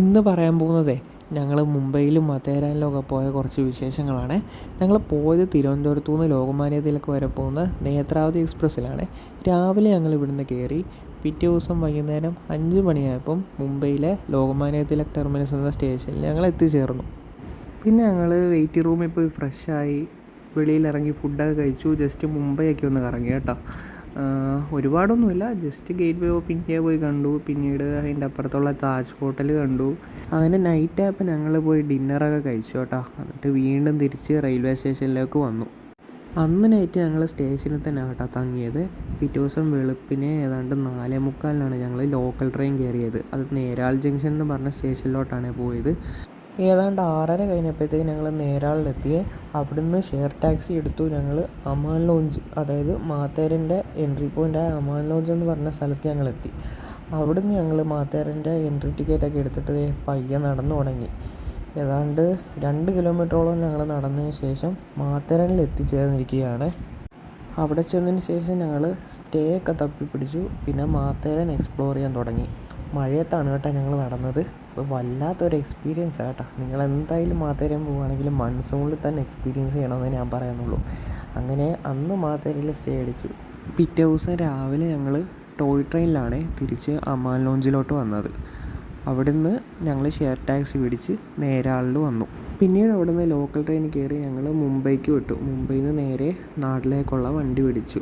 ഇന്ന് പറയാൻ പോകുന്നതേ ഞങ്ങൾ മുംബൈയിലും മത്തേരാനിലൊക്കെ പോയ കുറച്ച് വിശേഷങ്ങളാണ്. ഞങ്ങൾ പോയത് തിരുവനന്തപുരത്തു നിന്ന് ലോകമാന്യ തിലക് വരെ പോകുന്ന നേത്രാവതി എക്സ്പ്രസ്സിലാണ്. രാവിലെ ഞങ്ങൾ ഇവിടുന്ന് കയറി. പിറ്റേ ദിവസം വൈകുന്നേരം 5 മണിയായപ്പം മുംബൈയിലെ ലോകമാന്യ തിലക് ടെർമിനസ് എന്ന സ്റ്റേഷനിൽ ഞങ്ങൾ എത്തിച്ചേർന്നു. പിന്നെ ഞങ്ങൾ വെയിറ്റിംഗ് റൂമിൽ പോയി ഫ്രഷായി വെളിയിലിറങ്ങി ഫുഡൊക്കെ കഴിച്ചു. ജസ്റ്റ് മുംബൈ ഒക്കെ ഒന്ന് കറങ്ങി കേട്ടോ. ഒരുപാടൊന്നുമില്ല, just gateway of India പോയി കണ്ടു. പിന്നീട് അതിൻ്റെ അപ്പുറത്തുള്ള താജ് ഹോട്ടൽ കണ്ടു. അങ്ങനെ നൈറ്റ് ആയപ്പോൾ ഞങ്ങൾ പോയി ഡിന്നറൊക്കെ കഴിച്ചു കേട്ടോ. എന്നിട്ട് വീണ്ടും തിരിച്ച് റെയിൽവേ സ്റ്റേഷനിലേക്ക് വന്നു. അന്ന് നൈറ്റ് ഞങ്ങൾ സ്റ്റേഷനിൽ തന്നെ കേട്ടോ തങ്ങിയത്. പിറ്റേ ദിവസം വെളുപ്പിനെ ഏതാണ്ട് 4:45 ഞങ്ങൾ ലോക്കൽ ട്രെയിൻ കയറിയത്. അത് നേരാൾ ജംഗ്ഷൻ എന്ന് പറഞ്ഞ സ്റ്റേഷനിലോട്ടാണ് പോയത്. ഏതാണ്ട് 6:30 കഴിഞ്ഞപ്പോഴത്തേക്ക് ഞങ്ങൾ നേരാളിലെത്തിയേ. അവിടുന്ന് ഷെയർ ടാക്സി എടുത്തു. ഞങ്ങൾ അമാൻ ലോഞ്ച്, അതായത് മാത്തേരൻ്റെ എൻട്രി പോയിൻ്റായ അമാൻ ലോഞ്ച് എന്ന് പറഞ്ഞ സ്ഥലത്ത് ഞങ്ങളെത്തി. അവിടുന്ന് ഞങ്ങൾ മാത്തേരൻ്റെ എൻട്രി ടിക്കറ്റൊക്കെ എടുത്തിട്ട് പയ്യെ നടന്നു തുടങ്ങി. ഏതാണ്ട് 2 കിലോമീറ്ററോളം ഞങ്ങൾ നടന്നതിന് ശേഷം മാത്തേരനിൽ എത്തിച്ചേർന്നിരിക്കുകയാണ്. അവിടെ ചെന്നതിന് ശേഷം ഞങ്ങൾ സ്റ്റേ ഒക്കെ തപ്പിപ്പിടിച്ചു. പിന്നെ മാത്തേരൻ എക്സ്പ്ലോർ ചെയ്യാൻ തുടങ്ങി. മഴയത്താണ് കേട്ടോ ഞങ്ങൾ നടന്നത്. അപ്പോൾ വല്ലാത്തൊരു എക്സ്പീരിയൻസ് കേട്ടോ. നിങ്ങൾ എന്തായാലും മാത്തേരൻ പോവുകയാണെങ്കിൽ മൺസൂണിൽ തന്നെ എക്സ്പീരിയൻസ് ചെയ്യണമെന്ന് ഞാൻ പറയുന്നുള്ളൂ. അങ്ങനെ അന്ന് മാത്തേരനിൽ സ്റ്റേ അടിച്ചു. പിറ്റേ ദിവസം രാവിലെ ഞങ്ങൾ ടോയ് ട്രെയിനിലാണ് തിരിച്ച് അമാൻ ലോഞ്ചിലോട്ട് വന്നത്. അവിടുന്ന് ഞങ്ങൾ ഷെയർ ടാക്സി പിടിച്ച് നേരാളിൽ വന്നു. പിന്നീട് അവിടുന്ന് ലോക്കൽ ട്രെയിൻ കയറി ഞങ്ങൾ മുംബൈക്ക് വിട്ടു. മുംബൈയിൽ നിന്ന് നേരെ നാട്ടിലേക്കുള്ള വണ്ടി പിടിച്ചു.